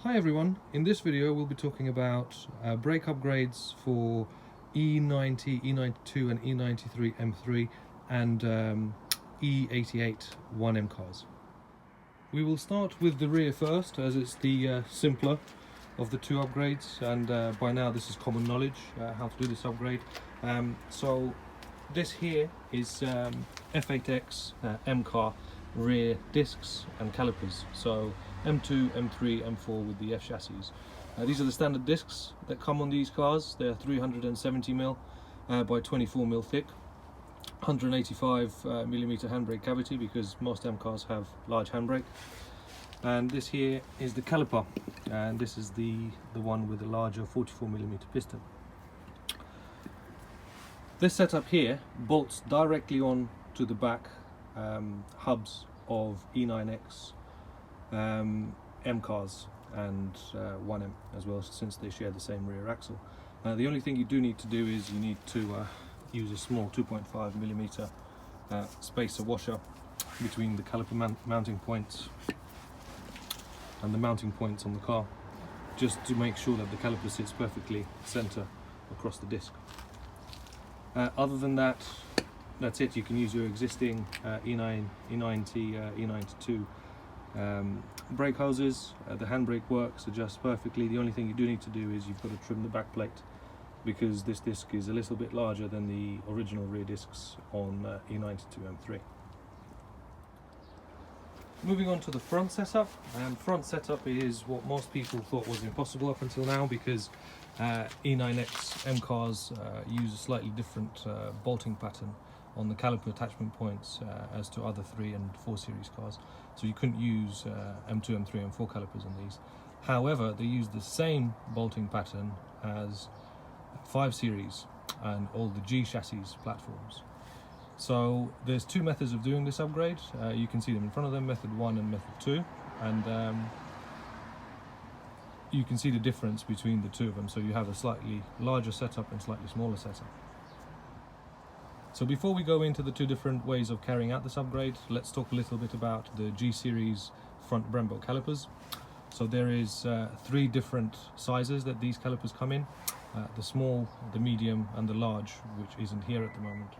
Hi everyone, in this video we'll be talking about brake upgrades for E90, E92 and E93 M3 and E88 1M cars. We will start with the rear first, as it's the simpler of the two upgrades, and by now this is common knowledge how to do this upgrade. So this here is F8X M car rear discs and calipers, so M2, M3, M4 with the F chassis. These are the standard discs that come on these cars. They're 370mm by 24mm thick, 185mm handbrake cavity because most M cars have large handbrake. And this here is the caliper, and this is the one with the larger 44mm piston. This setup here bolts directly on to the back hubs of E9x M cars and 1M as well, since they share the same rear axle. The only thing you do need to do is you need to use a small 2.5mm spacer washer between the caliper mounting points and the mounting points on the car, just to make sure that the caliper sits perfectly center across the disc. Other than that, that's it. You can use your existing E9, E90, E92 brake hoses. The handbrake works, adjusts perfectly. The only thing you do need to do is you've got to trim the back plate, because this disc is a little bit larger than the original rear discs on E92 M3. Moving on to the front setup, and front setup is what most people thought was impossible up until now, because E9x M cars use a slightly different bolting pattern on the caliper attachment points as to other 3 and 4 series cars. So you couldn't use M2, M3 and 4 calipers on these. However, they use the same bolting pattern as 5 series and all the G chassis platforms. So there's two methods of doing this upgrade. You can see them in front of them, method 1 and method 2, and you can see the difference between the two of them. So you have a slightly larger setup and slightly smaller setup. So before we go into the two different ways of carrying out this upgrade, let's talk a little bit about the G series front Brembo calipers. So there is 3 different sizes that these calipers come in: the small, the medium and the large, which isn't here at the moment.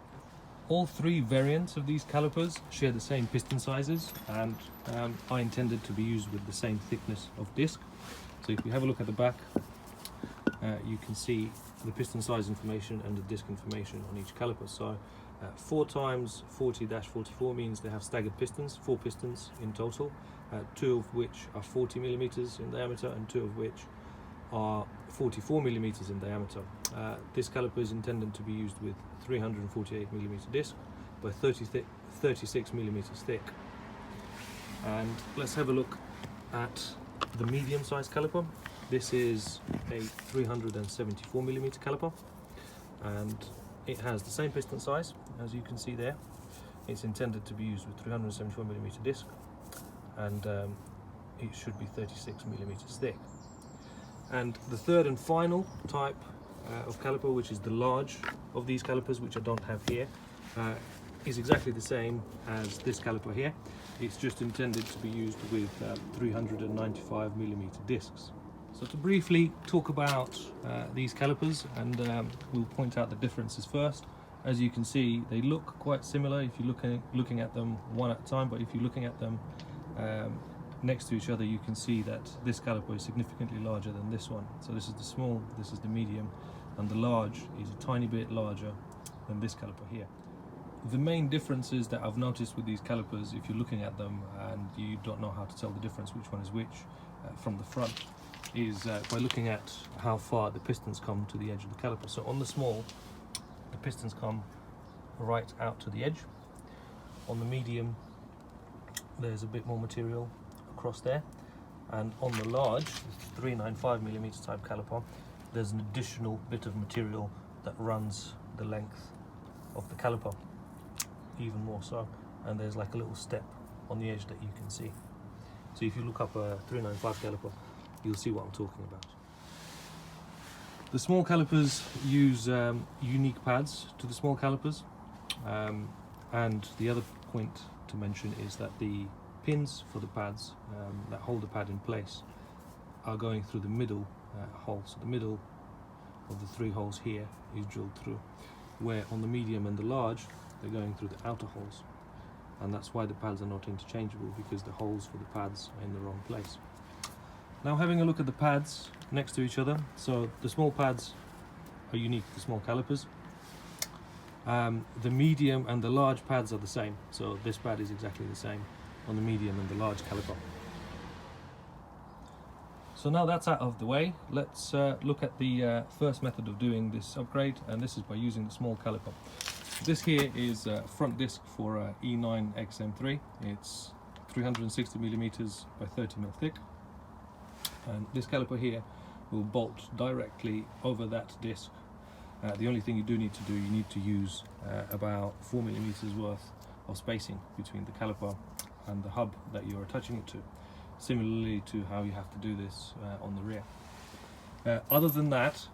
All 3 variants of these calipers share the same piston sizes and are intended to be used with the same thickness of disc. So if you have a look at the back, you can see the piston size information and the disc information on each caliper. So 4 times 40-44 means they have staggered pistons, 4 pistons in total, 2 of which are 40mm in diameter and 2 of which are 44mm in diameter. This caliper is intended to be used with 348mm disc by 36mm thick. And let's have a look at the medium size caliper. This is a 374mm caliper, and it has the same piston size as you can see there. It's intended to be used with 374mm disc, and it should be 36mm thick. And the third and final type of caliper, which is the large of these calipers, which I don't have here, is exactly the same as this caliper here. It's just intended to be used with 395mm discs. So to briefly talk about these calipers, and we'll point out the differences first. As you can see, they look quite similar if you're looking at them one at a time, but if you're looking at them next to each other, you can see that this caliper is significantly larger than this one. So this is the small, this is the medium, and the large is a tiny bit larger than this caliper here. The main differences that I've noticed with these calipers, if you're looking at them and you don't know how to tell the difference which one is which from the front, is by looking at how far the pistons come to the edge of the caliper. So on the small, the pistons come right out to the edge. On the medium, there's a bit more material across there, and on the large, 395mm type caliper, there's an additional bit of material that runs the length of the caliper, even more so, and there's like a little step on the edge that you can see. So if you look up a 395 caliper, you'll see what I'm talking about. The small calipers use unique pads to the small calipers, and the other point to mention is that the pins for the pads that hold the pad in place are going through the middle hole. So the middle of the 3 holes here is drilled through, where on the medium and the large they're going through the outer holes, and that's why the pads are not interchangeable, because the holes for the pads are in the wrong place. Now, having a look at the pads next to each other, so the small pads are unique to small calipers. The medium and the large pads are the same, so this pad is exactly the same on the medium and the large caliper. So now that's out of the way, let's look at the first method of doing this upgrade, and this is by using the small caliper. This here is a front disc for a E9x M3. It's 360mm by 30mm thick, and this caliper here will bolt directly over that disc. The only thing you do need to do, you need to use about 4mm worth of spacing between the caliper and the hub that you're attaching it to, similarly to how you have to do this on the rear. Other than that,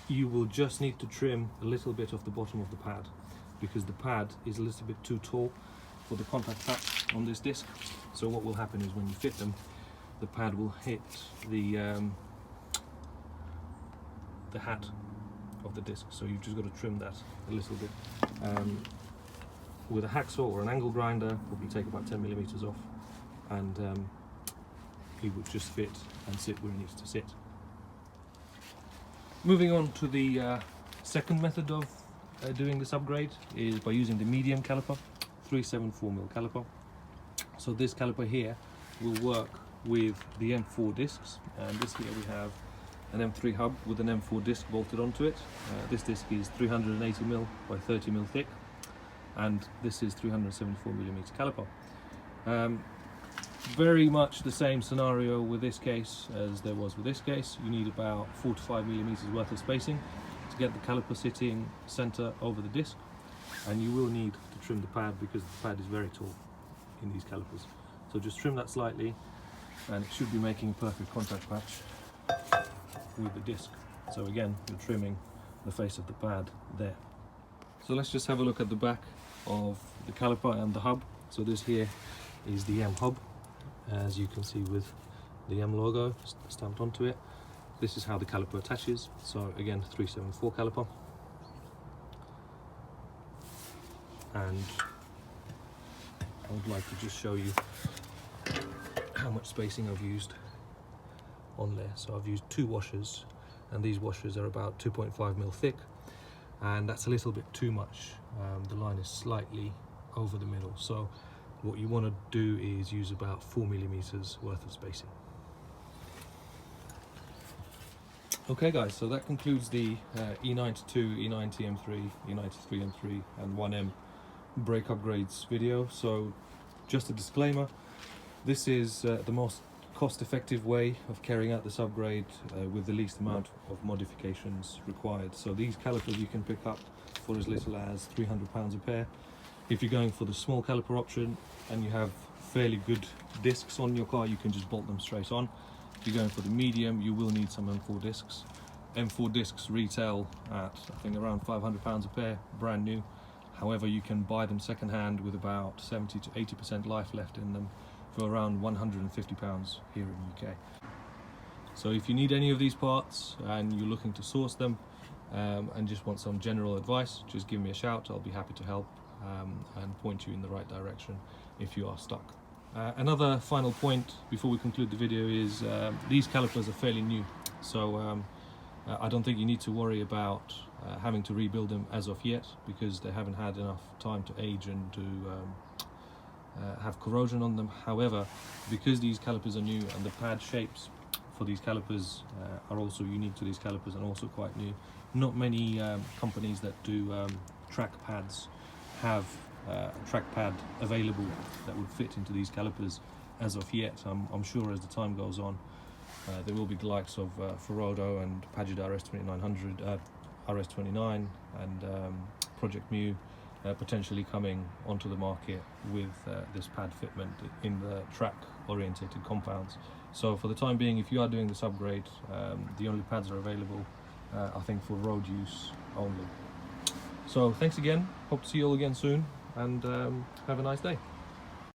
you will just need to trim a little bit of the bottom of the pad, because the pad is a little bit too tall for the contact patch on this disc. So what will happen is when you fit them, the pad will hit the hat of the disc, so you've just got to trim that a little bit. With a hacksaw or an angle grinder, probably take about 10mm off, and it would just fit and sit where it needs to sit. Moving on to the second method of doing this upgrade is by using the medium caliper, 374mm caliper. So this caliper here will work with the M4 discs, and this here we have an M3 hub with an M4 disc bolted onto it. This disc is 380mm by 30mm thick, and this is 374mm caliper. Very much the same scenario with this case as there was with this case. You need about 4 to 5mm worth of spacing to get the caliper sitting center over the disc, and you will need to trim the pad because the pad is very tall in these calipers. So just trim that slightly, and it should be making a perfect contact patch with the disc. So again, you're trimming the face of the pad there. So let's just have a look at the back of the caliper and the hub. So this here is the M hub, as you can see with the M logo stamped onto it. This is how the caliper attaches. So again, 374 caliper, and I would like to just show you how much spacing I've used on there. So I've used 2 washers, and these washers are about 2.5mm thick, and that's a little bit too much. The line is slightly over the middle, so what you want to do is use about 4mm worth of spacing. Okay guys, so that concludes the E92, E90 M3, e93 M3 and 1M brake upgrades video. So just a disclaimer, this is the most cost-effective way of carrying out this upgrade with the least amount of modifications required. So these calipers you can pick up for as little as £300 a pair. If you're going for the small caliper option and you have fairly good discs on your car, you can just bolt them straight on. If you're going for the medium, you will need some M4 discs. M4 discs retail at, I think, around £500 a pair, brand new. However, you can buy them second hand with about 70 to 80% life left in them for around £150 here in the UK. So if you need any of these parts and you're looking to source them and just want some general advice, just give me a shout. I'll be happy to help and point you in the right direction if you are stuck. Another final point before we conclude the video is these calipers are fairly new, so I don't think you need to worry about having to rebuild them as of yet, because they haven't had enough time to age and to have corrosion on them. However, because these calipers are new and the pad shapes for these calipers are also unique to these calipers and also quite new, not many companies that do track pads have a track pad available that would fit into these calipers as of yet. I'm sure as the time goes on there will be the likes of Ferodo and Pagid RS2900, RS29 and Project Mu potentially coming onto the market with this pad fitment in the track orientated compounds. So for the time being, if you are doing this upgrade, the only pads are available I think for road use only. So thanks again, hope to see you all again soon, and have a nice day.